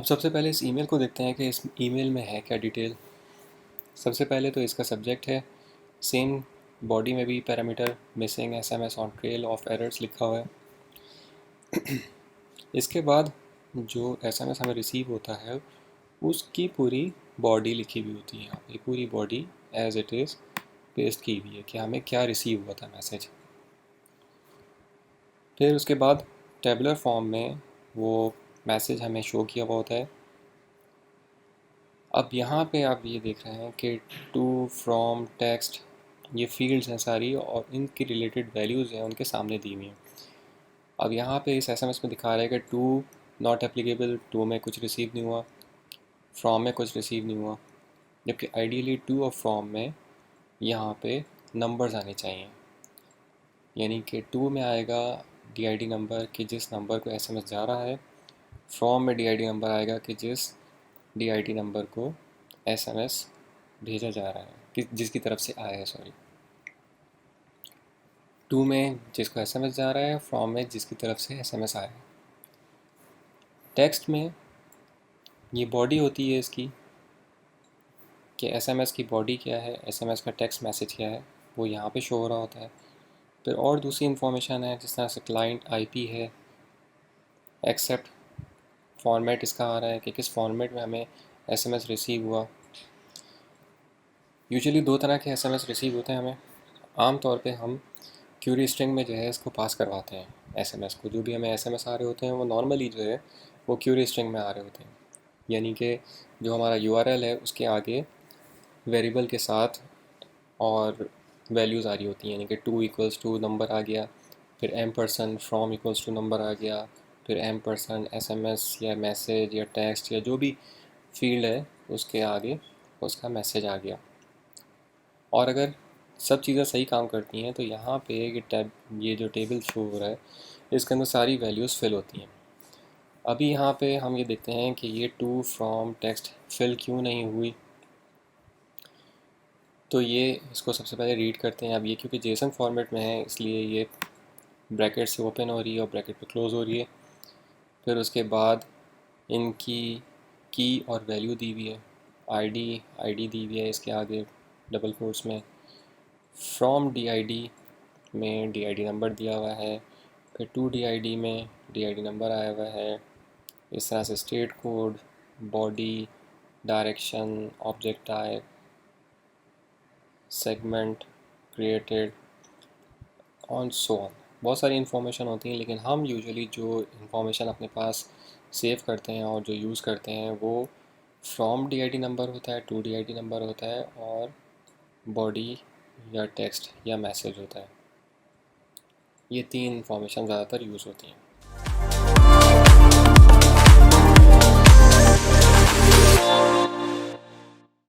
सबसे पहले इस ईमेल को देखते हैं कि इस ईमेल में है क्या डिटेल। सबसे पहले तो इसका सब्जेक्ट है, सेम बॉडी में भी parameter missing SMS on trail of errors लिखा हुआ है। इसके बाद जो SMS हमें रिसीव होता है उसकी पूरी बॉडी लिखी हुई होती है। यहाँ पे पूरी body as it is paste की हुई है कि हमें क्या रिसीव हुआ था मैसेज। फिर उसके बाद टेबुलर फॉर्म में वो मैसेज हमें शो किया हुआ होता है। अब यहाँ पे आप ये देख रहे हैं कि टू, फ्रॉम, टेक्स्ट, ये फील्ड्स हैं सारी और इनकी रिलेटेड वैल्यूज़ हैं उनके सामने दी हुई हैं। अब यहाँ पे इस SMS में दिखा रहा है कि टू नॉट एप्लीकेबल, टू में कुछ रिसीव नहीं हुआ, फ्रॉम में कुछ रिसीव नहीं हुआ, जबकि आइडियली टू और फ्रॉम में यहाँ पे नंबर्स आने चाहिए। यानी कि टू में आएगा DID नंबर कि जिस नंबर को SMS जा रहा है, फ्रॉम में DID नंबर आएगा कि जिस DID नंबर को SMS भेजा जा रहा है, कि जिसकी तरफ से आया है, सॉरी। टू में जिसको SMS जा रहा है, फ्रॉम में जिसकी तरफ से SMS आया है। टेक्स्ट में ये बॉडी होती है इसकी कि SMS की बॉडी क्या है, SMS का टेक्स्ट मैसेज क्या है, वो यहाँ पे शो हो रहा होता है। फिर और दूसरी इन्फॉर्मेशन है जिस तरह से क्लाइंट IP है, एक्सेप्ट फॉर्मेट इसका आ रहा है कि किस फॉर्मेट में हमें SMS रिसीव हुआ। यूजुअली दो तरह के SMS रिसीव होते हैं हमें। आम तौर पे हम क्यूरी स्ट्रिंग में जो है इसको पास करवाते हैं SMS को। जो भी हमें SMS आ रहे होते हैं वो नॉर्मली जो है वो क्यूरी स्ट्रिंग में आ रहे होते हैं। यानी कि जो हमारा URL है उसके आगे वेरिएबल के साथ और वैल्यूज़ आ रही होती हैं। यानी कि टू इक्वल्स टू नंबर आ गया, फिर M%, from equals to number आ गया, फिर M% SMS या मैसेज या टेक्स्ट या जो भी फील्ड है उसके आगे उसका मैसेज आ गया। और अगर सब चीज़ें सही काम करती हैं तो यहाँ पे ये जो टेबल शो हो रहा है इसके अंदर सारी वैल्यूज़ फिल होती हैं। अभी यहाँ पे हम ये देखते हैं कि ये टू, फ्रॉम, टेक्स्ट फिल क्यों नहीं हुई। तो ये इसको सबसे पहले रीड करते हैं। अब ये क्योंकि जेसन फॉर्मेट में है इसलिए ये ब्रैकेट से ओपन हो रही है और ब्रैकेट पे क्लोज़ हो रही है। फिर उसके बाद इनकी की और वैल्यू दी हुई है, आईडी दी हुई है इसके आगे डबल कोट्स में। फ्रॉम DID में DID नंबर दिया हुआ है, फिर टू DID में DID नंबर आया हुआ है। इस तरह से state code, body, direction, object type, segment created, on so on. बहुत सारी इन्फॉर्मेशन होती हैं, लेकिन हम यूजुअली जो इन्फॉर्मेशन अपने पास सेव करते हैं और जो यूज़ करते हैं वो फ्रॉम DID नंबर होता है, टू DID नंबर होता है और बॉडी या टेक्स्ट या मैसेज होता है। ये तीन इन्फॉर्मेशन ज़्यादातर यूज़ होती हैं।